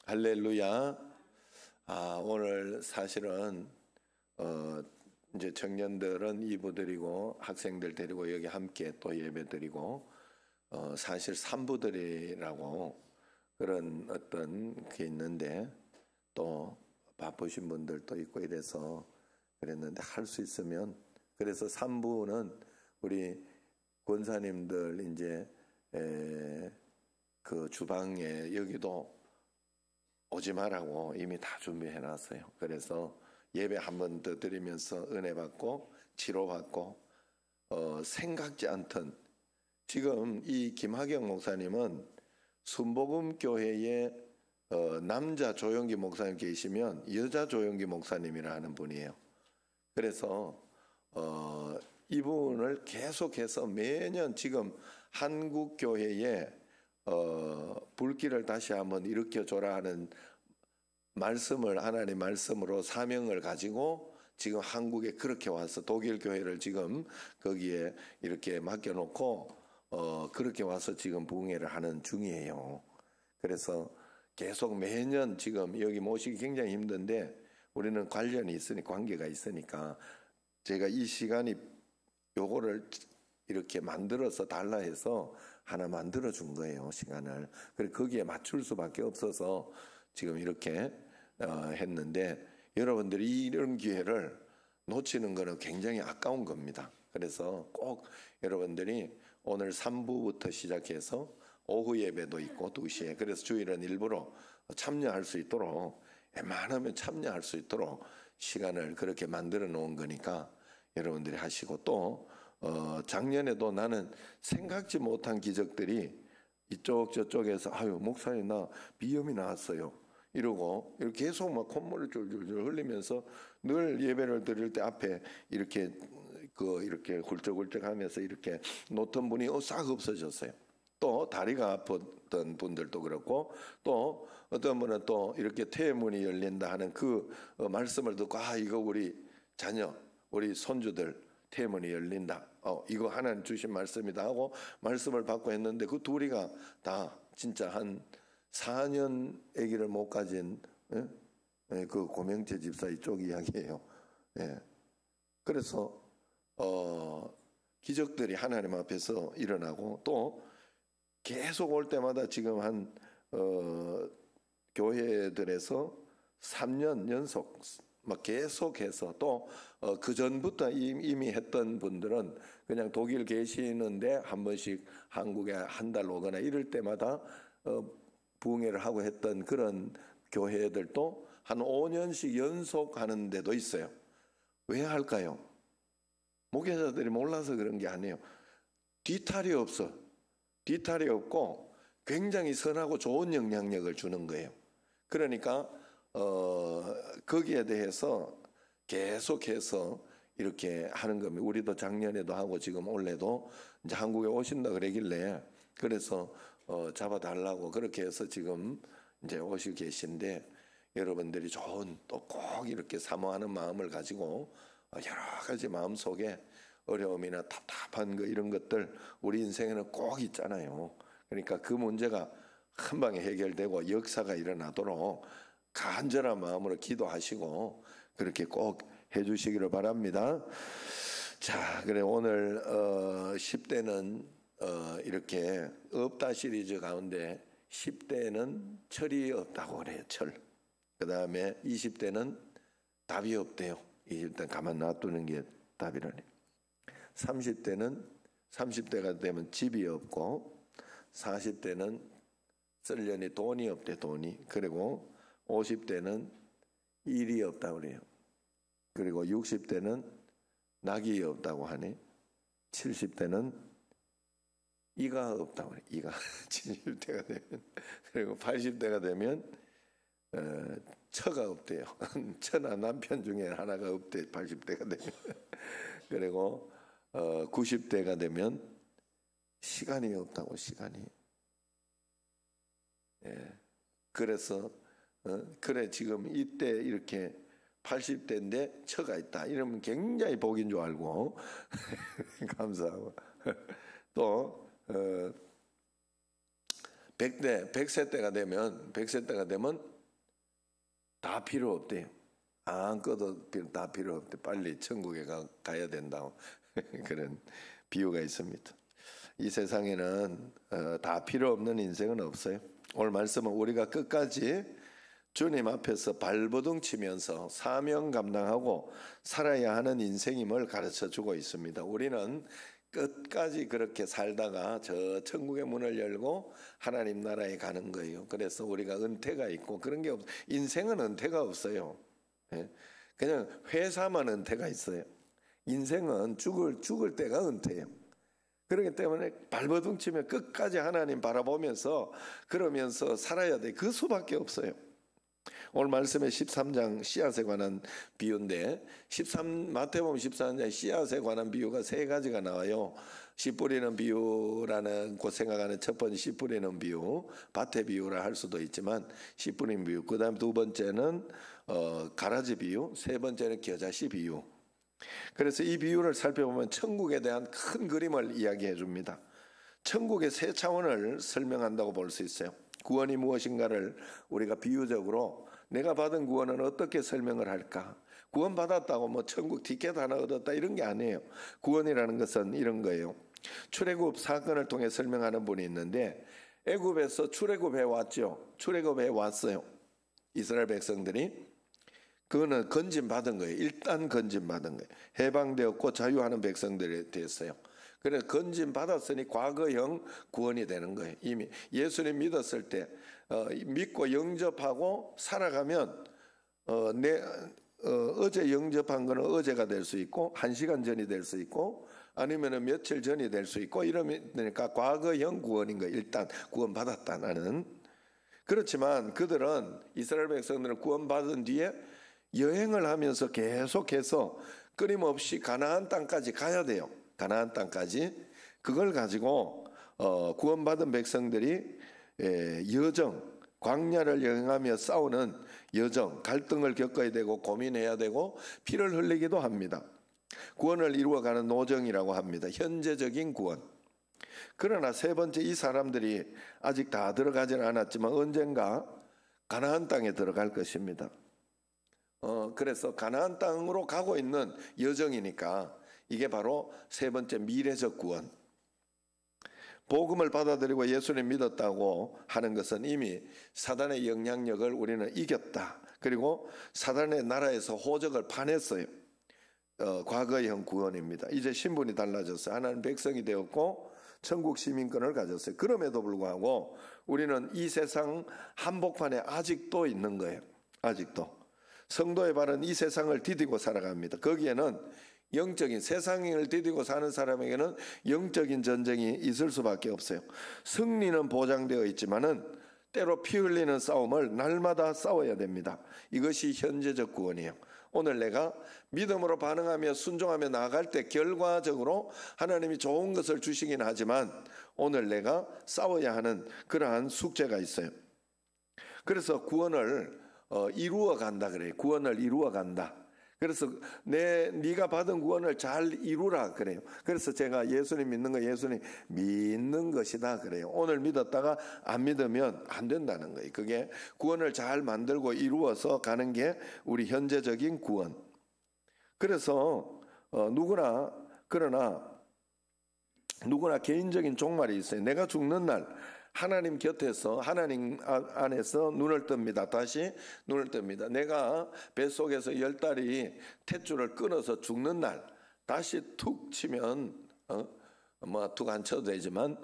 할렐루야. 오늘 사실은 이제 청년들은 이부드리고 학생들 데리고 여기 함께 또 예배드리고 사실 산부들이라고 그런 어떤 게 있는데 또 바쁘신 분들도 있고 이래서 그랬는데 할 수 있으면 그래서 산부는 우리 권사님들 이제 그 주방에 여기도 오지 말라고 이미 다 준비해 놨어요. 그래서 예배 한 번 더 드리면서 은혜 받고 치료받고 생각지 않던 지금 이 김학영 목사님은 순복음교회에 남자 조영기 목사님 계시면 여자 조영기 목사님이라 하는 분이에요. 그래서 이분을 계속해서 매년 지금 한국교회에 불길을 다시 한번 일으켜줘라 하는 말씀을 하나님 말씀으로 사명을 가지고 지금 한국에 그렇게 와서 독일 교회를 지금 거기에 이렇게 맡겨놓고 그렇게 와서 지금 부흥회를 하는 중이에요. 그래서 계속 매년 지금 여기 모시기 굉장히 힘든데 우리는 관련이 있으니 관계가 있으니까 제가 이 시간이 요거를 이렇게 만들어서 달라 해서 하나 만들어 준 거예요, 시간을. 그래 거기에 맞출 수밖에 없어서 지금 이렇게 했는데 여러분들이 이런 기회를 놓치는 거는 굉장히 아까운 겁니다. 그래서 꼭 여러분들이 오늘 3부부터 시작해서 오후 예배도 있고 2시에 그래서 주일은 일부러 참여할 수 있도록 웬만하면 참여할 수 있도록 시간을 그렇게 만들어 놓은 거니까 여러분들이 하시고 또 작년에도 나는 생각지 못한 기적들이 이쪽 저쪽에서 아유 목사님 나 비염이 나왔어요 이러고 이렇게 계속 막 콧물을 줄줄줄 흘리면서 늘 예배를 드릴 때 앞에 이렇게 이렇게 훌쩍훌쩍하면서 이렇게 놓던 분이 싹 없어졌어요. 또 다리가 아팠던 분들도 그렇고 또 어떤 분은 또 이렇게 태문이 열린다 하는 그 말씀을 듣고 이거 우리 자녀 우리 손주들 태문이 열린다. 이거 하나님 주신 말씀이다 하고 말씀을 받고 했는데 그 둘이가 다 진짜 한 4년 아기를 못 가진 그 고명채 집사 이쪽 이야기예요. 그래서 기적들이 하나님 앞에서 일어나고 또 계속 올 때마다 지금 한 교회들에서 3년 연속 막 계속해서 또 그 전부터 이미 했던 분들은 그냥 독일 계시는데 한 번씩 한국에 한 달 오거나 이럴 때마다 부흥회를 하고 했던 그런 교회들도 한 5년씩 연속하는 데도 있어요. 왜 할까요? 목회자들이 몰라서 그런 게 아니에요. 뒤탈이 없어. 뒤탈이 없고 굉장히 선하고 좋은 영향력을 주는 거예요. 그러니까 거기에 대해서 계속해서 이렇게 하는 겁니다. 우리도 작년에도 하고 지금 올해도 이제 한국에 오신다 그러길래 그래서 잡아달라고 그렇게 해서 지금 이제 오시고 계신데 여러분들이 좋은 또 꼭 이렇게 사모하는 마음을 가지고 여러 가지 마음속에 어려움이나 답답한 거 이런 것들 우리 인생에는 꼭 있잖아요. 그러니까 그 문제가 한 방에 해결되고 역사가 일어나도록 간절한 마음으로 기도하시고 그렇게 꼭 해주시기를 바랍니다. 자, 그래 오늘 10대는 이렇게 없다 시리즈 가운데 10대는 철이 없다고 그래요. 철. 그 다음에 20대는 답이 없대요. 20대는 가만 놔두는 게 답이라니. 30대가 되면 집이 없고 40대는 쓸려니 돈이 없대. 돈이. 그리고 50대는 일이 없다고 그래요. 그리고 60대는 낙이 없다고 하니 70대는 이가 없다고 그래요. 이가 70대가 되면 그리고 80대가 되면 처가 없대요. 처나 남편 중에 하나가 없대. 80대가 되면 그리고 90대가 되면 시간이 없다고. 시간이. 그래서 그래 지금 이때 이렇게 80대인데 처가 있다 이러면 굉장히 복인 줄 알고 감사하고 또 100세 때가 되면 다 필요 없대요. 아무것도 다 필요 없대. 빨리 천국에 가야 된다고 그런 비유가 있습니다. 이 세상에는 다 필요 없는 인생은 없어요. 오늘 말씀은 우리가 끝까지 주님 앞에서 발버둥 치면서 사명 감당하고 살아야 하는 인생임을 가르쳐 주고 있습니다. 우리는 끝까지 그렇게 살다가 저 천국의 문을 열고 하나님 나라에 가는 거예요. 그래서 우리가 은퇴가 있고 그런 게 없어요. 인생은 은퇴가 없어요. 그냥 회사만 은퇴가 있어요. 인생은 죽을 때가 은퇴예요. 그렇기 때문에 발버둥 치며 끝까지 하나님 바라보면서 그러면서 살아야 돼. 그 수밖에 없어요. 오늘 말씀의 13장 씨앗에 관한 비유인데 마태복음 13장 씨앗에 관한 비유가 세 가지가 나와요. 씨 뿌리는 비유라는 곧 생각하는 첫 번째 씨 뿌리는 비유, 밭의 비유라 할 수도 있지만 씨 뿌리는 비유, 그 다음 두 번째는 가라지 비유, 세 번째는 겨자씨 비유. 그래서 이 비유를 살펴보면 천국에 대한 큰 그림을 이야기해 줍니다. 천국의 세 차원을 설명한다고 볼 수 있어요. 구원이 무엇인가를 우리가 비유적으로 내가 받은 구원은 어떻게 설명을 할까? 구원받았다고 뭐 천국 티켓 하나 얻었다 이런 게 아니에요. 구원이라는 것은 이런 거예요. 출애굽 사건을 통해 설명하는 분이 있는데 애굽에서 출애굽해 왔죠. 출애굽해 왔어요. 이스라엘 백성들이. 그거는 건진받은 거예요. 일단 건진받은 거예요. 해방되었고 자유하는 백성들이 됐어요. 그래서 건진받았으니 과거형 구원이 되는 거예요. 이미 예수님 믿었을 때 믿고 영접하고 살아가면 어제 영접한 거는 어제가 될 수 있고 1시간 전이 될 수 있고 아니면 며칠 전이 될 수 있고 이러니까 과거형 구원인 거예요. 일단 구원받았다 나는. 그렇지만 그들은 이스라엘 백성들은 구원받은 뒤에 여행을 하면서 계속해서 끊임없이 가나안 땅까지 가야 돼요. 가나안 땅까지. 그걸 가지고 구원받은 백성들이 여정, 광야를 여행하며 싸우는 여정, 갈등을 겪어야 되고 고민해야 되고 피를 흘리기도 합니다. 구원을 이루어가는 노정이라고 합니다. 현재적인 구원. 그러나 세 번째 이 사람들이 아직 다 들어가지는 않았지만 언젠가 가나안 땅에 들어갈 것입니다. 그래서 가나안 땅으로 가고 있는 여정이니까 이게 바로 세 번째 미래적 구원. 복음을 받아들이고 예수님 믿었다고 하는 것은 이미 사단의 영향력을 우리는 이겼다. 그리고 사단의 나라에서 호적을 파냈어요. 과거형 구원입니다. 이제 신분이 달라졌어요. 하나님 백성이 되었고 천국 시민권을 가졌어요. 그럼에도 불구하고 우리는 이 세상 한복판에 아직도 있는 거예요. 아직도. 성도의 발은 이 세상을 디디고 살아갑니다. 거기에는 영적인 세상을 디디고 사는 사람에게는 영적인 전쟁이 있을 수밖에 없어요. 승리는 보장되어 있지만은 때로 피 흘리는 싸움을 날마다 싸워야 됩니다. 이것이 현재적 구원이에요. 오늘 내가 믿음으로 반응하며 순종하며 나아갈 때 결과적으로 하나님이 좋은 것을 주시긴 하지만 오늘 내가 싸워야 하는 그러한 숙제가 있어요. 그래서 구원을 이루어 간다 그래요. 구원을 이루어 간다. 그래서 네가 받은 구원을 잘 이루라 그래요. 그래서 제가 예수님 믿는 거 예수님 믿는 것이다 그래요. 오늘 믿었다가 안 믿으면 안 된다는 거예요. 그게 구원을 잘 만들고 이루어서 가는 게 우리 현재적인 구원. 그래서 그러나 누구나 개인적인 종말이 있어요. 내가 죽는 날 하나님 곁에서 하나님 안에서 눈을 뜹니다. 다시 눈을 뜹니다. 내가 뱃속에서 10달이 탯줄을 끊어서 죽는 날 다시 툭 치면 툭 안 쳐도 되지만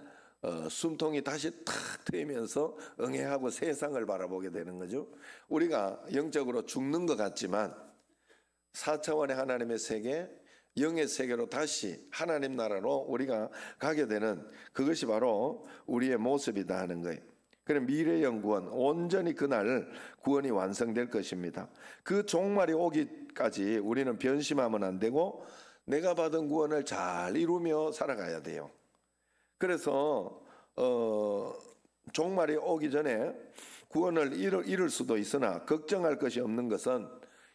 숨통이 다시 탁 트이면서 응애하고 세상을 바라보게 되는 거죠. 우리가 영적으로 죽는 것 같지만 4차원의 하나님의 세계 영의 세계로 다시 하나님 나라로 우리가 가게 되는 그것이 바로 우리의 모습이다 하는 거예요. 그럼 미래형 구원, 온전히 그날 구원이 완성될 것입니다. 그 종말이 오기까지 우리는 변심하면 안 되고 내가 받은 구원을 잘 이루며 살아가야 돼요. 그래서 종말이 오기 전에 구원을 잃을 수도 있으나 걱정할 것이 없는 것은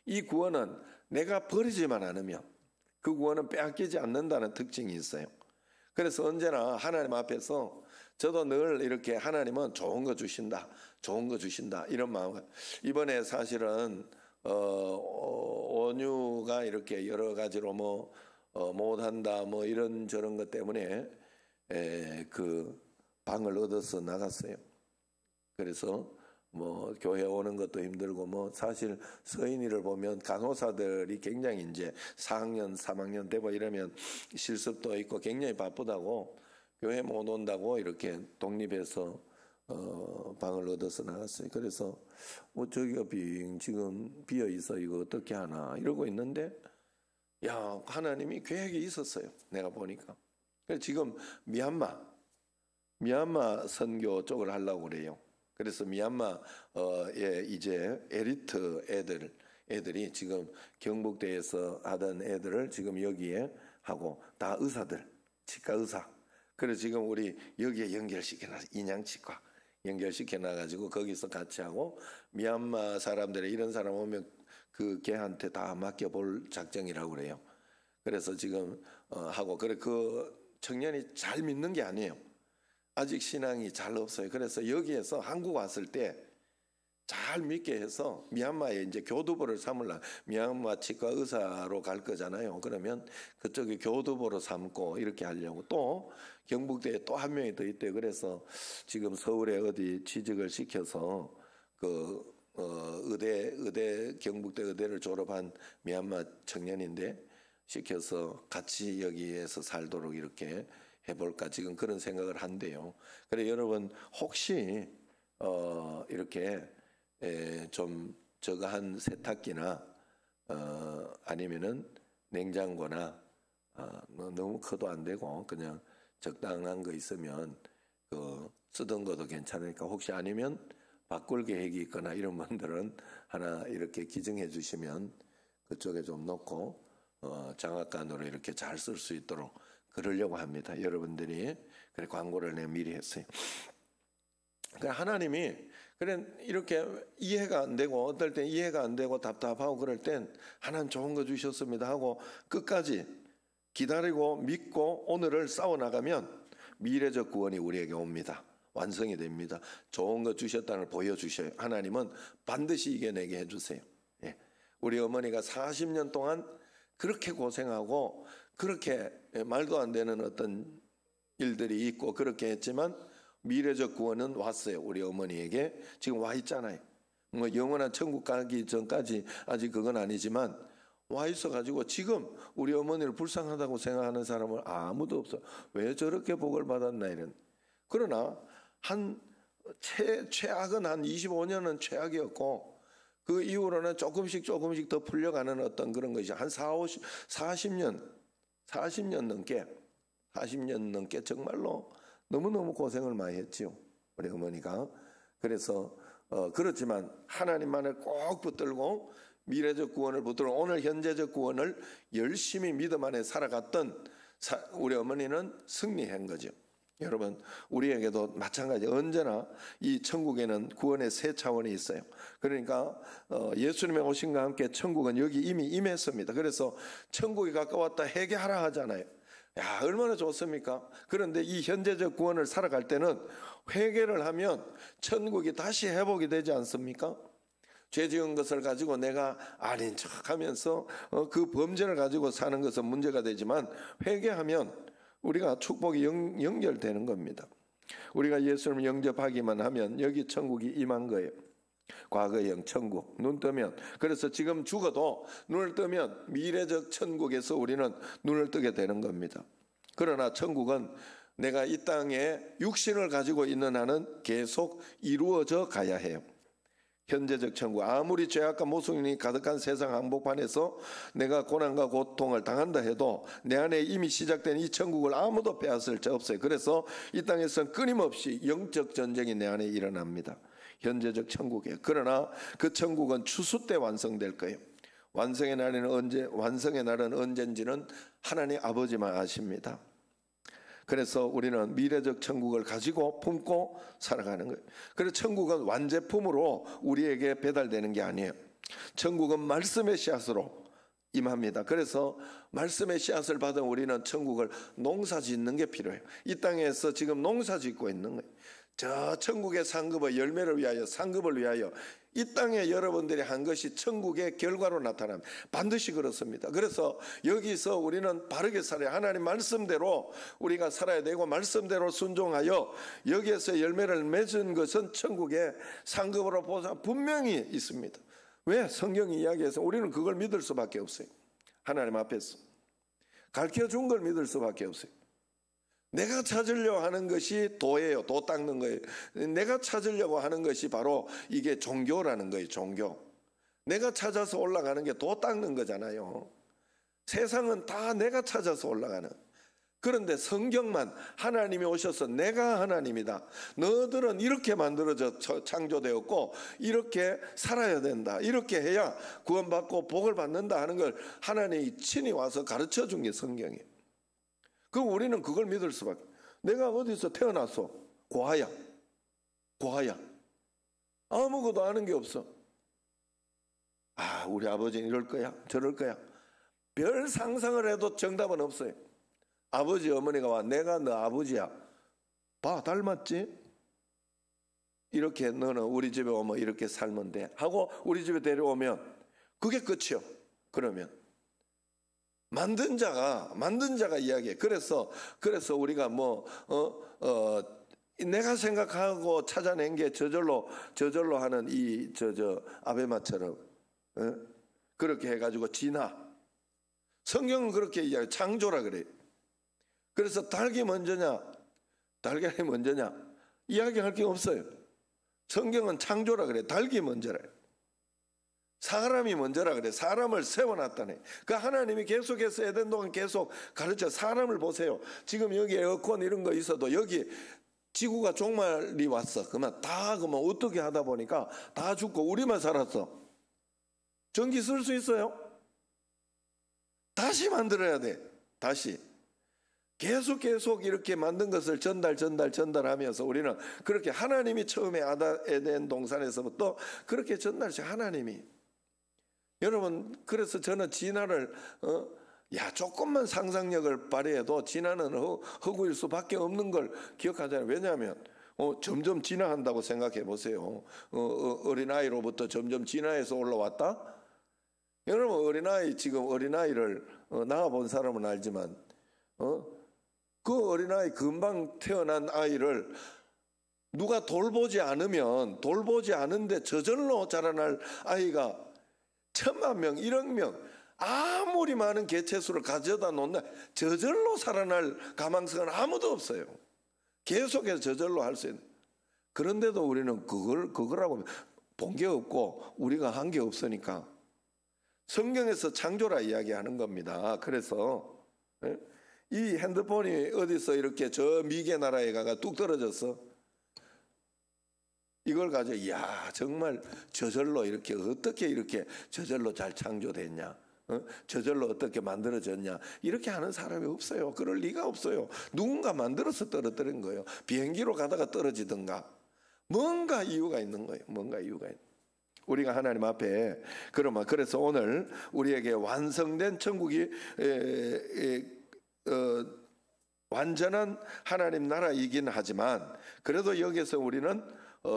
이 구원은 내가 버리지만 않으면 그 구원은 빼앗기지 않는다는 특징이 있어요. 그래서 언제나 하나님 앞에서 저도 늘 이렇게 하나님은 좋은 거 주신다, 좋은 거 주신다 이런 마음. 이번에 사실은 온유가 이렇게 여러 가지로 뭐 못한다 뭐 이런 저런 것 때문에 그 방을 얻어서 나갔어요. 그래서 뭐 교회 오는 것도 힘들고 뭐 사실 서인이를 보면 간호사들이 굉장히 이제 4학년 3학년 되고 이러면 실습도 있고 굉장히 바쁘다고 교회 못 온다고 이렇게 독립해서 방을 얻어서 나갔어요. 그래서 뭐 저기가 지금 비어 있어 이거 어떻게 하나 이러고 있는데 야 하나님이 계획이 있었어요. 내가 보니까. 그래서 지금 미얀마 선교 쪽을 하려고 그래요. 그래서 미얀마에 이제 엘리트 애들이 지금 경북대에서 하던 애들을 지금 여기에 하고 다 의사들, 치과 의사. 그래서 지금 우리 여기에 연결시켜놔 인양치과 연결시켜놔가지고 거기서 같이 하고 미얀마 사람들이 이런 사람 오면 그 걔한테 다 맡겨볼 작정이라고 그래요. 그래서 지금 하고 그래 그 청년이 잘 믿는 게 아니에요. 아직 신앙이 잘 없어요. 그래서 여기에서 한국 왔을 때 잘 믿게 해서 미얀마에 이제 교두보를 삼으려 미얀마 치과 의사로 갈 거잖아요. 그러면 그쪽에 교두보로 삼고 이렇게 하려고 또 경북대에 또 한 명이 더 있대요. 그래서 지금 서울에 어디 취직을 시켜서 그 의대 경북대 의대를 졸업한 미얀마 청년인데 시켜서 같이 여기에서 살도록 이렇게 해볼까 지금 그런 생각을 한대요. 그래 여러분 혹시 이렇게 좀 저거 한 세탁기나 아니면은 냉장고나 너무 커도 안 되고 그냥 적당한 거 있으면 그 쓰던 것도 괜찮으니까 혹시 아니면 바꿀 계획이 있거나 이런 분들은 하나 이렇게 기증해 주시면 그쪽에 좀 놓고 장학관으로 이렇게 잘 쓸 수 있도록 그러려고 합니다. 여러분들이 그래 광고를 내가 미리 했어요. 그래 하나님이 그래 이렇게 이해가 안 되고 어떨 땐 이해가 안 되고 답답하고 그럴 땐 하나님 좋은 거 주셨습니다 하고 끝까지 기다리고 믿고 오늘을 싸워나가면 미래적 구원이 우리에게 옵니다. 완성이 됩니다. 좋은 거 주셨다는 걸 보여주셔요. 하나님은 반드시 이겨내게 해주세요. 예. 우리 어머니가 40년 동안 그렇게 고생하고 그렇게 말도 안 되는 어떤 일들이 있고 그렇게 했지만 미래적 구원은 왔어요. 우리 어머니에게 지금 와 있잖아요. 뭐 영원한 천국 가기 전까지 아직 그건 아니지만 와 있어가지고 지금 우리 어머니를 불쌍하다고 생각하는 사람은 아무도 없어. 왜 저렇게 복을 받았나 이런. 그러나 최악은 한 25년은 최악이었고 그 이후로는 조금씩 더 풀려가는 어떤 그런 것이 한 40년 넘게 정말로 너무너무 고생을 많이 했지요. 우리 어머니가. 그래서 그렇지만 하나님만을 꼭 붙들고 미래적 구원을 붙들고 오늘 현재적 구원을 열심히 믿음 안에 살아갔던 우리 어머니는 승리한 거죠. 여러분 우리에게도 마찬가지 언제나 이 천국에는 구원의 세 차원이 있어요. 그러니까 예수님의 오심과 함께 천국은 여기 이미 임했습니다. 그래서 천국이 가까웠다 회개하라 하잖아요. 야 얼마나 좋습니까? 그런데 이 현재적 구원을 살아갈 때는 회개를 하면 천국이 다시 회복이 되지 않습니까? 죄 지은 것을 가지고 내가 아닌 척하면서 그 범죄를 가지고 사는 것은 문제가 되지만 회개하면 우리가 축복이 연결되는 겁니다. 우리가 예수님을 영접하기만 하면 여기 천국이 임한 거예요. 과거형 천국 눈 뜨면 그래서 지금 죽어도 눈을 뜨면 미래적 천국에서 우리는 눈을 뜨게 되는 겁니다. 그러나 천국은 내가 이 땅에 육신을 가지고 있는 한은 계속 이루어져 가야 해요. 현재적 천국 아무리 죄악과 모순이 가득한 세상 한복판에서 내가 고난과 고통을 당한다 해도 내 안에 이미 시작된 이 천국을 아무도 빼앗을 자 없어요. 그래서 이 땅에서는 끊임없이 영적 전쟁이 내 안에 일어납니다. 현재적 천국이에요. 그러나 그 천국은 추수 때 완성될 거예요. 완성의 날은 언젠지는 하나님 아버지만 아십니다. 그래서 우리는 미래적 천국을 가지고 품고 살아가는 거예요. 그래서 천국은 완제품으로 우리에게 배달되는 게 아니에요. 천국은 말씀의 씨앗으로 임합니다. 그래서 말씀의 씨앗을 받은 우리는 천국을 농사 짓는 게 필요해요. 이 땅에서 지금 농사 짓고 있는 거예요. 저 천국의 상급의 열매를 위하여, 상급을 위하여 이 땅에 여러분들이 한 것이 천국의 결과로 나타납니다. 반드시 그렇습니다. 그래서 여기서 우리는 바르게 살아야, 하나님 말씀대로 우리가 살아야 되고, 말씀대로 순종하여 여기에서 열매를 맺은 것은 천국의 상급으로 보상 분명히 있습니다. 왜? 성경이 이야기해서 우리는 그걸 믿을 수밖에 없어요. 하나님 앞에서 가르쳐 준 걸 믿을 수밖에 없어요. 내가 찾으려고 하는 것이 도예요. 도 닦는 거예요. 내가 찾으려고 하는 것이 바로 이게 종교라는 거예요. 종교. 내가 찾아서 올라가는 게 도 닦는 거잖아요. 세상은 다 내가 찾아서 올라가는. 그런데 성경만 하나님이 오셔서 내가 하나님이다. 너희들은 이렇게 만들어져 창조되었고 이렇게 살아야 된다. 이렇게 해야 구원받고 복을 받는다 하는 걸 하나님이 친히 와서 가르쳐 준 게 성경이에요. 그럼 우리는 그걸 믿을 수밖에. 내가 어디서 태어났어? 고아야. 아무것도 아는 게 없어. 아, 우리 아버지는 이럴 거야, 저럴 거야. 별 상상을 해도 정답은 없어요. 아버지 어머니가 와, 내가 너 아버지야. 봐, 닮았지? 이렇게 너는 우리 집에 오면 이렇게 살면 돼 하고 우리 집에 데려오면 그게 끝이요. 그러면 만든 자가 이야기해. 그래서 우리가 내가 생각하고 찾아낸 게 저절로 하는 이 아베마처럼 그렇게 해가지고 진화. 성경은 그렇게 이야기, 창조라 그래. 그래서 닭이 먼저냐 달걀이 먼저냐 이야기할 게 없어요. 성경은 창조라 그래. 닭이 먼저라. 사람이 먼저라 그래. 사람을 세워놨다네. 그 하나님이 계속해서 에덴 동안 계속 가르쳐. 사람을 보세요. 지금 여기 에어컨 이런 거 있어도 여기 지구가 종말이 왔어. 그러면 어떻게 하다 보니까 다 죽고 우리만 살았어. 전기 쓸 수 있어요? 다시 만들어야 돼. 다시. 계속 이렇게 만든 것을 전달하면서 우리는 그렇게 하나님이 처음에 에덴 동산에서부터 그렇게 전달시 하나님이. 여러분, 그래서 저는 진화를 조금만 상상력을 발휘해도 진화는 허구일 수밖에 없는 걸 기억하잖아요. 왜냐하면 점점 진화한다고 생각해 보세요. 어린아이로부터 점점 진화해서 올라왔다. 여러분, 어린아이를 낳아본 사람은 알지만 그 어린아이, 금방 태어난 아이를 누가 돌보지 않은데 저절로 자라날 아이가 1000만 명, 1억 명, 아무리 많은 개체수를 가져다 놓는다 저절로 살아날 가망성은 아무도 없어요. 계속해서 저절로 할 수 있는. 그런데도 우리는 그거라고 본 게 없고 우리가 한 게 없으니까 성경에서 창조라 이야기하는 겁니다. 그래서 이 핸드폰이 어디서 이렇게 저 미개 나라에 가가 뚝 떨어졌어. 이걸 가지고 정말 저절로 이렇게 어떻게 이렇게 저절로 잘 창조됐냐, 저절로 어떻게 만들어졌냐, 이렇게 하는 사람이 없어요. 그럴 리가 없어요. 누군가 만들어서 떨어뜨린 거예요. 비행기로 가다가 떨어지든가 뭔가 이유가 있는 거예요. 우리가 하나님 앞에 그래서 오늘 우리에게 완성된 천국이 완전한 하나님 나라이긴 하지만 그래도 여기서 우리는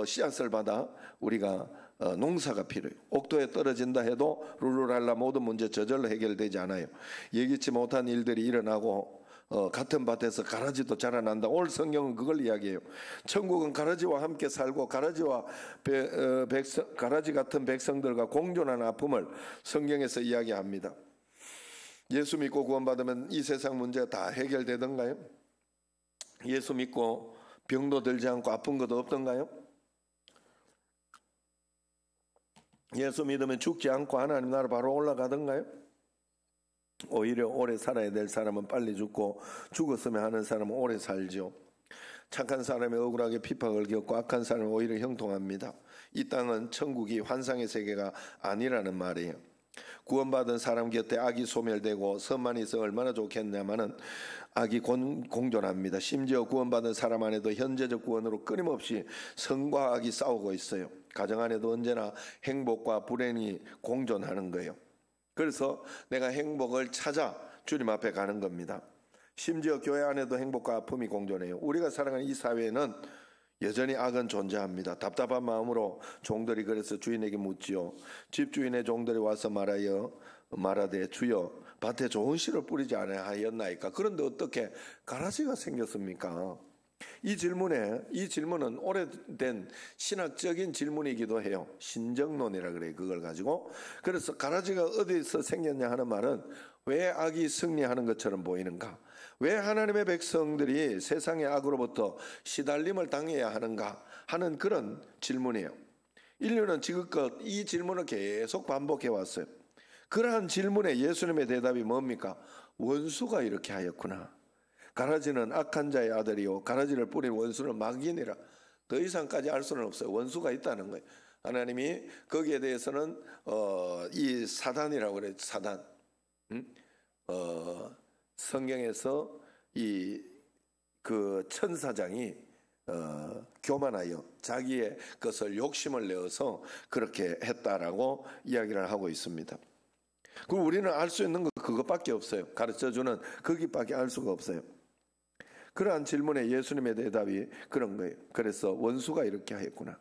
씨앗을 받아 우리가 농사가 필요해요. 옥토에 떨어진다 해도 룰루랄라 모든 문제 저절로 해결되지 않아요. 예기치 못한 일들이 일어나고 같은 밭에서 가라지도 자라난다. 오늘 성경은 그걸 이야기해요. 천국은 가라지와 함께 살고 가라지 같은 백성들과 공존하는 아픔을 성경에서 이야기합니다. 예수 믿고 구원받으면 이 세상 문제가 다 해결되던가요? 예수 믿고 병도 들지 않고 아픈 것도 없던가요? 예수 믿으면 죽지 않고 하나님 나라 바로 올라가던가요? 오히려 오래 살아야 될 사람은 빨리 죽고 죽었으면 하는 사람은 오래 살죠. 착한 사람이 억울하게 핍박을 겪고 악한 사람은 오히려 형통합니다. 이 땅은 천국이 환상의 세계가 아니라는 말이에요. 구원받은 사람 곁에 악이 소멸되고 선만이 있어 얼마나 좋겠냐마는 악이 공존합니다. 심지어 구원받은 사람 안에도 현재적 구원으로 끊임없이 선과 악이 싸우고 있어요. 가정 안에도 언제나 행복과 불행이 공존하는 거예요. 그래서 내가 행복을 찾아 주님 앞에 가는 겁니다. 심지어 교회 안에도 행복과 아픔이 공존해요. 우리가 살아가는 이 사회에는 여전히 악은 존재합니다. 답답한 마음으로 종들이 그래서 주인에게 묻지요. 집주인의 종들이 와서 말하되 주여 밭에 좋은 씨를 뿌리지 아니하였나이까. 그런데 어떻게 가라지가 생겼습니까? 이 질문은 오래된 신학적인 질문이기도 해요. 신정론이라 그래요. 그걸 가지고. 그래서 가라지가 어디서 생겼냐 하는 말은 왜 악이 승리하는 것처럼 보이는가? 왜 하나님의 백성들이 세상의 악으로부터 시달림을 당해야 하는가 하는 그런 질문이에요. 인류는 지금껏 이 질문을 계속 반복해 왔어요. 그러한 질문에 예수님의 대답이 뭡니까? 원수가 이렇게 하였구나. 가라지는 악한 자의 아들이요 가라지를 뿌린 원수는 마귀니라. 더 이상까지 알 수는 없어요. 원수가 있다는 거예요. 하나님이 거기에 대해서는 이 사단이라고 그래요. 사단. 성경에서 그 천사장이 교만하여 자기의 것을 욕심을 내어서 그렇게 했다라고 이야기를 하고 있습니다. 그럼 우리는 알 수 있는 거 그것밖에 없어요. 가르쳐주는 거기밖에 알 수가 없어요. 그러한 질문에 예수님의 대답이 그런 거예요. 그래서 원수가 이렇게 하였구나.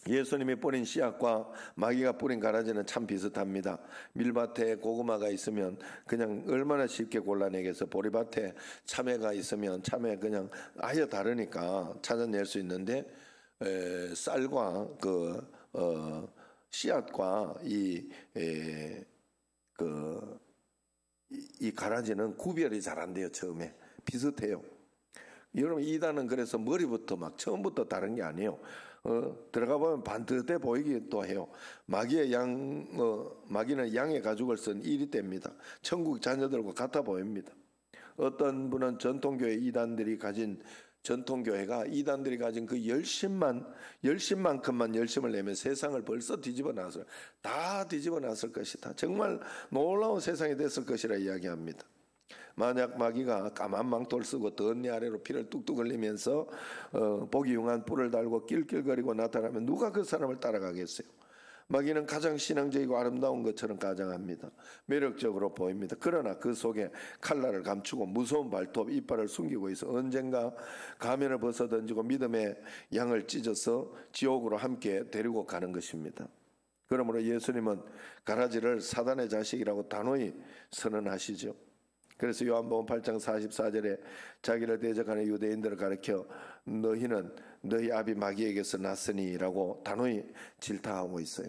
예수님이 뿌린 씨앗과 마귀가 뿌린 가라지는 참 비슷합니다. 밀밭에 고구마가 있으면 그냥 얼마나 쉽게 골라내겠어. 보리밭에 참외가 있으면 참외 그냥 아예 다르니까 찾아낼 수 있는데 쌀과 씨앗과 이 가라지는 구별이 잘 안 돼요. 처음에 비슷해요. 여러분 이단은 그래서 머리부터 막 처음부터 다른 게 아니에요. 들어가 보면 반듯해 보이기도 해요. 마귀는 양의 가죽을 쓴 이리떼입니다. 천국 자녀들과 같아 보입니다. 어떤 분은 전통교회 이단들이 가진 전통교회가 이단들이 가진 그 열심만큼만 열심을 내면 세상을 벌써 다 뒤집어 놨을 것이다. 정말 놀라운 세상이 됐을 것이라 이야기합니다. 만약 마귀가 까만 망토를 쓰고 덧니 아래로 피를 뚝뚝 흘리면서 보기 흉한 뿔을 달고 낄낄거리고 나타나면 누가 그 사람을 따라가겠어요? 마귀는 가장 신앙적이고 아름다운 것처럼 가장합니다. 매력적으로 보입니다. 그러나 그 속에 칼날을 감추고 무서운 발톱, 이빨을 숨기고 있어 언젠가 가면을 벗어던지고 믿음의 양을 찢어서 지옥으로 함께 데리고 가는 것입니다. 그러므로 예수님은 가라지를 사단의 자식이라고 단호히 선언하시죠. 그래서 요한복음 8장 44절에 자기를 대적하는 유대인들을 가르쳐 너희는 너희 아비 마귀에게서 났으니라고 단호히 질타하고 있어요.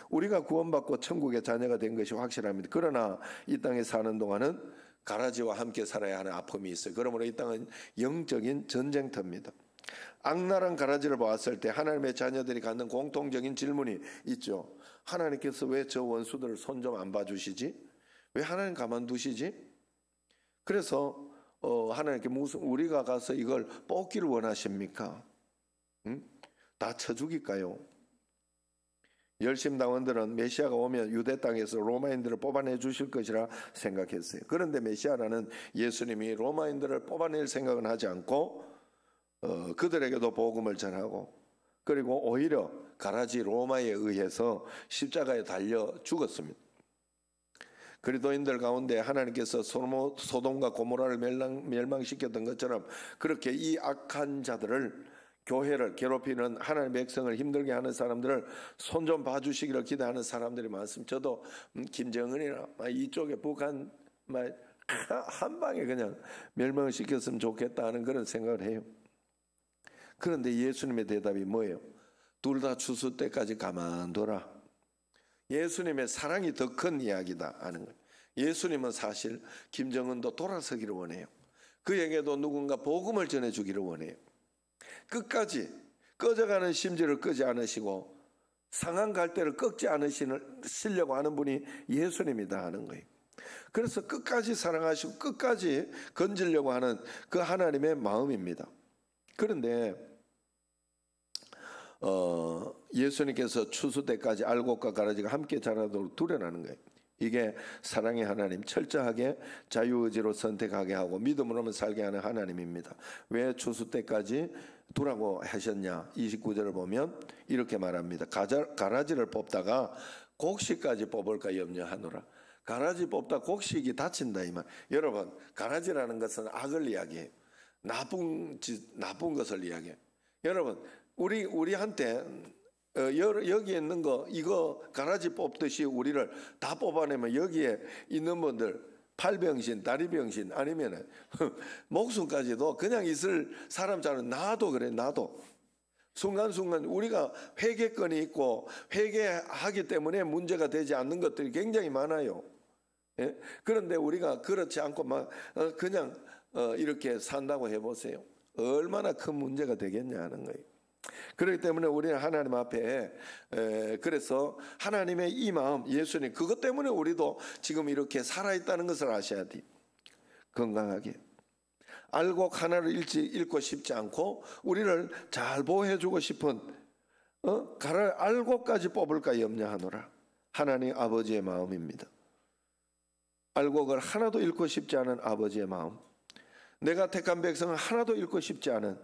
우리가 구원받고 천국의 자녀가 된 것이 확실합니다. 그러나 이 땅에 사는 동안은 가라지와 함께 살아야 하는 아픔이 있어요. 그러므로 이 땅은 영적인 전쟁터입니다. 악랄한 가라지를 보았을 때 하나님의 자녀들이 갖는 공통적인 질문이 있죠. 하나님께서 왜 저 원수들을 손 좀 안 봐주시지? 왜 하나님 가만두시지? 그래서 하나님께 우리가 가서 이걸 뽑기를 원하십니까? 다 쳐 죽일까요? 열심당원들은 메시아가 오면 유대 땅에서 로마인들을 뽑아내 주실 것이라 생각했어요. 그런데 메시아라는 예수님이 로마인들을 뽑아낼 생각은 하지 않고 그들에게도 복음을 전하고 그리고 오히려 가라지 로마에 의해서 십자가에 달려 죽었습니다. 그리스도인들 가운데 하나님께서 소돔과 고모라를 멸망시켰던 것처럼 그렇게 이 악한 자들을 교회를 괴롭히는 하나님의 백성을 힘들게 하는 사람들을 손 좀 봐주시기를 기대하는 사람들이 많습니다. 저도 김정은이나 이쪽에 북한 한 방에 그냥 멸망을 시켰으면 좋겠다 하는 그런 생각을 해요. 그런데 예수님의 대답이 뭐예요? 둘 다 추수 때까지 가만둬라. 예수님의 사랑이 더 큰 이야기다 하는 거예요. 예수님은 사실 김정은도 돌아서기를 원해요. 그에게도 누군가 복음을 전해주기를 원해요. 끝까지 꺼져가는 심지를 끄지 않으시고 상한 갈대를 꺾지 않으시려고 하는 분이 예수님이다 하는 거예요. 그래서 끝까지 사랑하시고 끝까지 건지려고 하는 그 하나님의 마음입니다. 그런데 예수님께서 추수 때까지 알곡과 가라지가 함께 자라도록 두려나는 거예요. 이게 사랑의 하나님, 철저하게 자유의지로 선택하게 하고 믿음으로만 살게 하는 하나님입니다. 왜 추수 때까지 두라고 하셨냐? 29절을 보면 이렇게 말합니다. 가라지를 뽑다가 곡식까지 뽑을까 염려하노라. 가라지 뽑다 곡식이 다친다 이 말. 여러분, 가라지라는 것은 악을 이야기해요. 나쁜 것을 이야기해요. 여러분, 우리한테 여기에 있는 거 이거 가라지 뽑듯이 우리를 다 뽑아내면 여기에 있는 분들 팔병신, 다리병신 아니면은 목숨까지도 그냥 있을 사람처럼 나도 그래. 나도 순간순간 우리가 회개권이 있고 회개하기 때문에 문제가 되지 않는 것들이 굉장히 많아요. 예? 그런데 우리가 그렇지 않고 막 그냥 이렇게 산다고 해보세요. 얼마나 큰 문제가 되겠냐 하는 거예요. 그렇기 때문에 우리는 하나님 앞에 그래서 하나님의 이 마음, 예수님 그것 때문에 우리도 지금 이렇게 살아있다는 것을 아셔야 돼요. 건강하게 알곡 하나를 잃고 싶지 않고 우리를 잘 보호해주고 싶은 알곡까지 뽑을까 염려하노라. 하나님 아버지의 마음입니다. 알곡을 하나도 잃고 싶지 않은 아버지의 마음, 내가 택한 백성을 하나도 잃고 싶지 않은,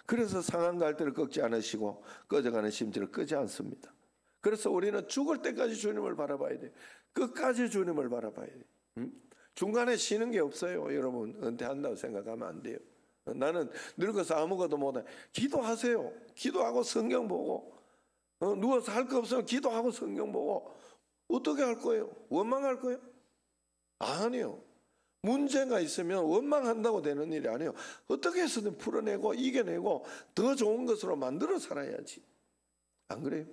그래서 상한 갈대를 꺾지 않으시고 꺼져가는 심지를 끄지 않습니다. 그래서 우리는 죽을 때까지 주님을 바라봐야 돼요. 끝까지 주님을 바라봐야 돼요. 중간에 쉬는 게 없어요. 여러분, 은퇴한다고 생각하면 안 돼요. 나는 늙어서 아무것도 못해. 기도하세요. 기도하고 성경 보고, 누워서 할 거 없으면 기도하고 성경 보고. 어떻게 할 거예요? 원망할 거예요? 아니요. 문제가 있으면 원망한다고 되는 일이 아니에요. 어떻게 해서든 풀어내고 이겨내고 더 좋은 것으로 만들어 살아야지. 안 그래요?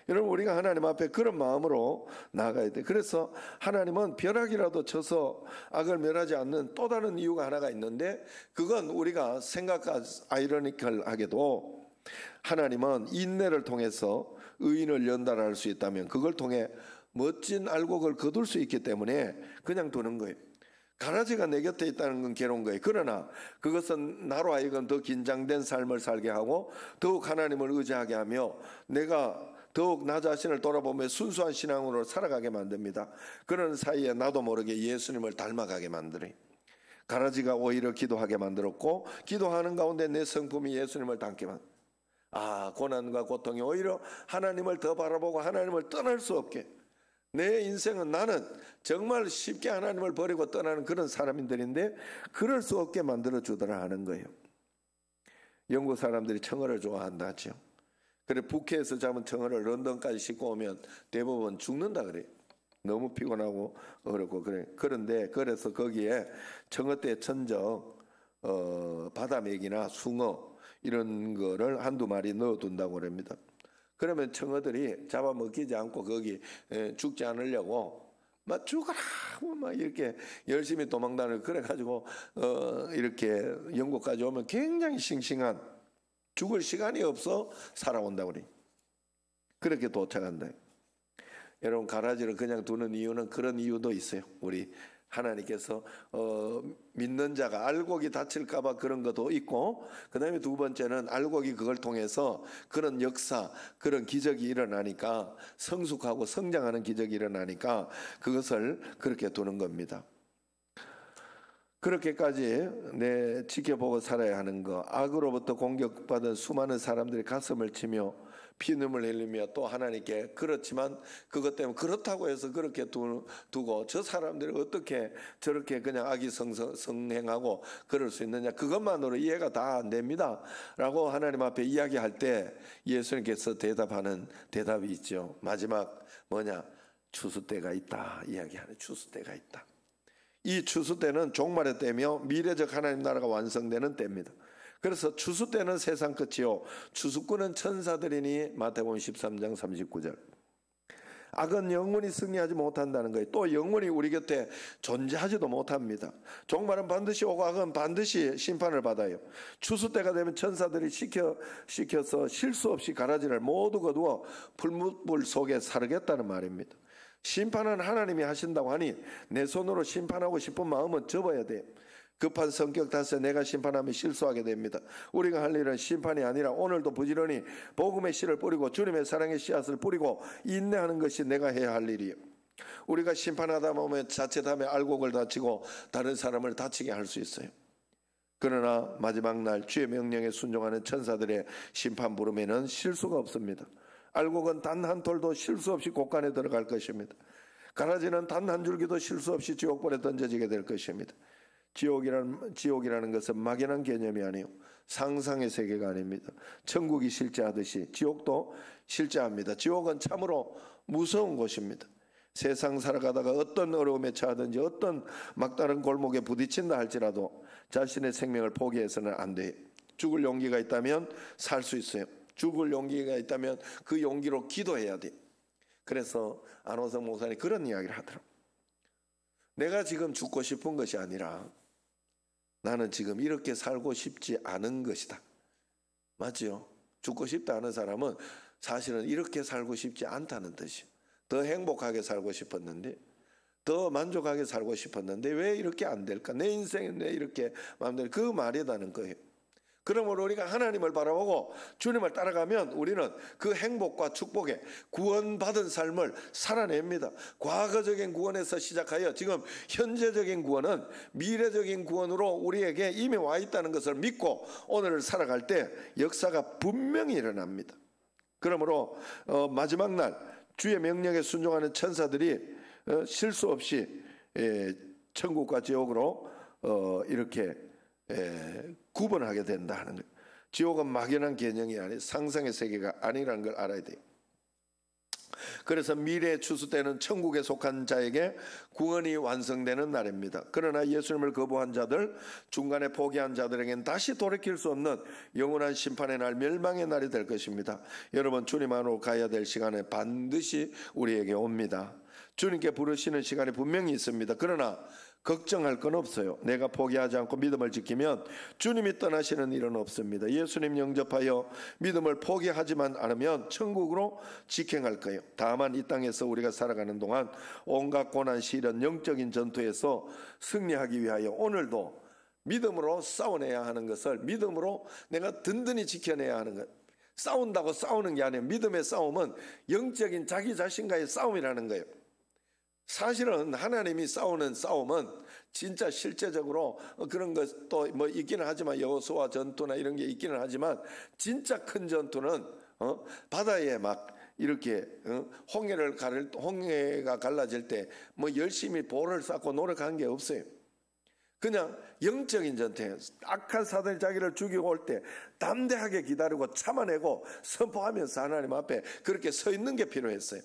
여러분, 우리가 하나님 앞에 그런 마음으로 나아가야 돼. 그래서 하나님은 벼락이라도 쳐서 악을 멸하지 않는 또 다른 이유가 하나가 있는데, 그건 우리가 생각과 아이러니컬하게도 하나님은 인내를 통해서 의인을 연달할 수 있다면 그걸 통해 멋진 알곡을 거둘 수 있기 때문에 그냥 두는 거예요. 가라지가 내 곁에 있다는 건 괴로운 거예요. 그러나 그것은 나로 하여금 더 긴장된 삶을 살게 하고 더욱 하나님을 의지하게 하며 내가 더욱 나 자신을 돌아보며 순수한 신앙으로 살아가게 만듭니다. 그런 사이에 나도 모르게 예수님을 닮아가게 만들어요. 가라지가 오히려 기도하게 만들었고, 기도하는 가운데 내 성품이 예수님을 닮게 만들어요. 고난과 고통이 오히려 하나님을 더 바라보고 하나님을 떠날 수 없게, 내 인생은 나는 정말 쉽게 하나님을 버리고 떠나는 그런 사람들인데 그럴 수 없게 만들어주더라 하는 거예요. 영국 사람들이 청어를 좋아한다 하죠. 그래, 북해에서 잡은 청어를 런던까지 싣고 오면 대부분 죽는다 그래요. 너무 피곤하고 어렵고 그래. 그런데 그래서 거기에 청어떼 천적, 바다맥이나 숭어 이런 거를 한두 마리 넣어둔다고 그럽니다. 그러면 청어들이 잡아먹히지 않고 거기 죽지 않으려고 막 죽어라 막 이렇게 열심히 도망다니고, 그래가지고 이렇게 영국까지 오면 굉장히 싱싱한, 죽을 시간이 없어 살아온다 그래. 그렇게 도착한다. 여러분, 가라지를 그냥 두는 이유는 그런 이유도 있어요. 우리 하나님께서 믿는 자가 알곡이 다칠까 봐 그런 것도 있고, 그 다음에 두 번째는 알곡이 그걸 통해서 그런 역사, 그런 기적이 일어나니까, 성숙하고 성장하는 기적이 일어나니까 그것을 그렇게 두는 겁니다. 그렇게까지 지켜보고 살아야 하는 거, 악으로부터 공격받은 수많은 사람들이 가슴을 치며 피눈물 흘리며 또 하나님께, 그렇지만 그것 때문에 그렇다고 해서 그렇게 두고 저 사람들이 어떻게 저렇게 그냥 악의성행하고 그럴 수 있느냐, 그것만으로 이해가 다 안 됩니다 라고 하나님 앞에 이야기할 때 예수님께서 대답하는 대답이 있죠. 마지막 뭐냐, 추수 때가 있다 이야기하는, 추수 때가 있다. 이 추수 때는 종말의 때며 미래적 하나님 나라가 완성되는 때입니다. 그래서 추수 때는 세상 끝이요 추수꾼은 천사들이니, 마태복음 13장 39절. 악은 영원히 승리하지 못한다는 거예요. 또 영원히 우리 곁에 존재하지도 못합니다. 종말은 반드시 오고 악은 반드시 심판을 받아요. 추수 때가 되면 천사들이 시켜서 실수 없이 가라지를 모두 거두어 풀무불 속에 사르겠다는 말입니다. 심판은 하나님이 하신다고 하니 내 손으로 심판하고 싶은 마음은 접어야 돼요. 급한 성격 탓에 내가 심판하면 실수하게 됩니다. 우리가 할 일은 심판이 아니라 오늘도 부지런히 복음의 씨를 뿌리고 주님의 사랑의 씨앗을 뿌리고 인내하는 것이 내가 해야 할 일이에요. 우리가 심판하다 보면 자칫하면 알곡을 다치고 다른 사람을 다치게 할 수 있어요. 그러나 마지막 날 주의 명령에 순종하는 천사들의 심판 부름에는 실수가 없습니다. 알곡은 단 한 톨도 실수 없이 곳간에 들어갈 것입니다. 가라지는 단 한 줄기도 실수 없이 지옥불에 던져지게 될 것입니다. 지옥이라는 것은 막연한 개념이 아니요 상상의 세계가 아닙니다. 천국이 실제하듯이 지옥도 실제합니다. 지옥은 참으로 무서운 곳입니다. 세상 살아가다가 어떤 어려움에 처하든지 어떤 막다른 골목에 부딪힌다 할지라도 자신의 생명을 포기해서는 안 돼요. 죽을 용기가 있다면 살 수 있어요. 죽을 용기가 있다면 그 용기로 기도해야 돼. 그래서 안호성 목사님 그런 이야기를 하더라고요. 내가 지금 죽고 싶은 것이 아니라 나는 지금 이렇게 살고 싶지 않은 것이다. 맞지요? 죽고 싶다 하는 사람은 사실은 이렇게 살고 싶지 않다는 뜻이에요. 더 행복하게 살고 싶었는데, 더 만족하게 살고 싶었는데 왜 이렇게 안 될까? 내 인생은 왜 이렇게 마음대로, 그 말이라는 거예요. 그러므로 우리가 하나님을 바라보고 주님을 따라가면 우리는 그 행복과 축복에 구원받은 삶을 살아냅니다. 과거적인 구원에서 시작하여 지금 현재적인 구원은 미래적인 구원으로 우리에게 이미 와 있다는 것을 믿고 오늘을 살아갈 때 역사가 분명히 일어납니다. 그러므로 마지막 날 주의 명령에 순종하는 천사들이 실수 없이 천국과 지옥으로 이렇게 구분하게 된다는 거예요. 지옥은 막연한 개념이 아니 상상의 세계가 아니라는 걸 알아야 돼요. 그래서 미래의 추수 때는 천국에 속한 자에게 구원이 완성되는 날입니다. 그러나 예수님을 거부한 자들, 중간에 포기한 자들에게는 다시 돌이킬 수 없는 영원한 심판의 날, 멸망의 날이 될 것입니다. 여러분, 주님 안으로 가야 될 시간에 반드시 우리에게 옵니다. 주님께 부르시는 시간이 분명히 있습니다. 그러나 걱정할 건 없어요. 내가 포기하지 않고 믿음을 지키면 주님이 떠나시는 일은 없습니다. 예수님 영접하여 믿음을 포기하지만 않으면 천국으로 직행할 거예요. 다만 이 땅에서 우리가 살아가는 동안 온갖 고난, 시련, 영적인 전투에서 승리하기 위하여 오늘도 믿음으로 싸워내야 하는 것을 믿음으로 내가 든든히 지켜내야 하는 것. 싸운다고 싸우는 게 아니에요. 믿음의 싸움은 영적인 자기 자신과의 싸움이라는 거예요. 사실은 하나님이 싸우는 싸움은 진짜 실제적으로 그런 것도 뭐 있기는 하지만 여호수아 전투나 이런 게 있기는 하지만 진짜 큰 전투는 바다에 막 이렇게 홍해가 갈라질 때 뭐 열심히 볼을 쌓고 노력한 게 없어요. 그냥 영적인 전투예요. 악한 사단이 자기를 죽이고 올 때 담대하게 기다리고 참아내고 선포하면서 하나님 앞에 그렇게 서 있는 게 필요했어요.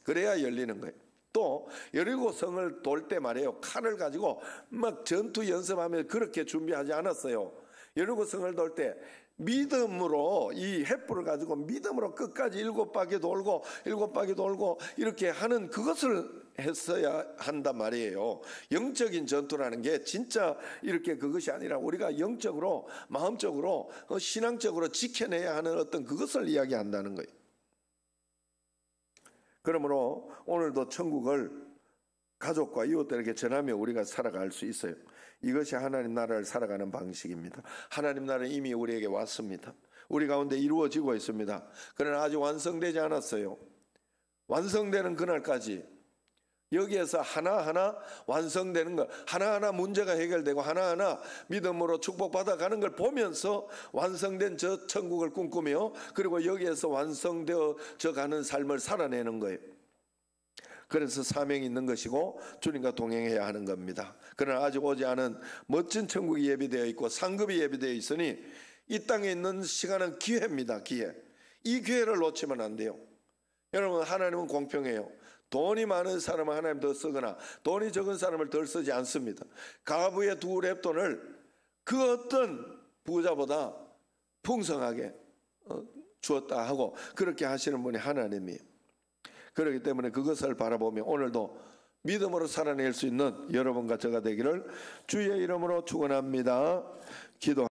그래야 열리는 거예요. 또 여리고 성을 돌 때 말이에요. 칼을 가지고 막 전투 연습하며 그렇게 준비하지 않았어요. 여리고 성을 돌 때 믿음으로 이 횃불을 가지고 믿음으로 끝까지 7바퀴 돌고 이렇게 하는 그것을 했어야 한단 말이에요. 영적인 전투라는 게 진짜 이렇게 그것이 아니라 우리가 영적으로 마음적으로 신앙적으로 지켜내야 하는 어떤 그것을 이야기한다는 거예요. 그러므로 오늘도 천국을 가족과 이웃들에게 전하며 우리가 살아갈 수 있어요. 이것이 하나님 나라를 살아가는 방식입니다. 하나님 나라는 이미 우리에게 왔습니다. 우리 가운데 이루어지고 있습니다. 그러나 아직 완성되지 않았어요. 완성되는 그날까지 여기에서 하나하나 완성되는 것, 하나하나 문제가 해결되고 하나하나 믿음으로 축복받아가는 걸 보면서 완성된 저 천국을 꿈꾸며 그리고 여기에서 완성되어져 가는 삶을 살아내는 거예요. 그래서 사명이 있는 것이고 주님과 동행해야 하는 겁니다. 그러나 아직 오지 않은 멋진 천국이 예비되어 있고 상급이 예비되어 있으니 이 땅에 있는 시간은 기회입니다. 기회. 이 기회를 놓치면 안 돼요. 여러분, 하나님은 공평해요. 돈이 많은 사람은 하나님 더 쓰거나 돈이 적은 사람을 덜 쓰지 않습니다. 가부의 2렙돈을 그 어떤 부자보다 풍성하게 주었다 하고 그렇게 하시는 분이 하나님이에요. 그렇기 때문에 그것을 바라보며 오늘도 믿음으로 살아낼 수 있는 여러분과 저가 되기를 주의 이름으로 축원합니다. 기도.